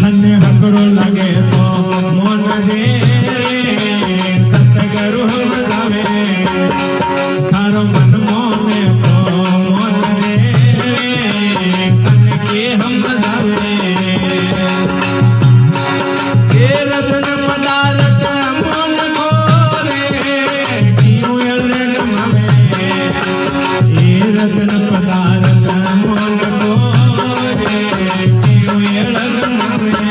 धन्य हकड़ो लगे तो मोन रे सतगुरु हम जावे थारो मन मोने तो मोन रे तन के हम जावे ये रतन पदार्थ मोन मोरे क्यों एळन मावे ये रतन पदार्थ मोन मोरे क्यों एळन मावे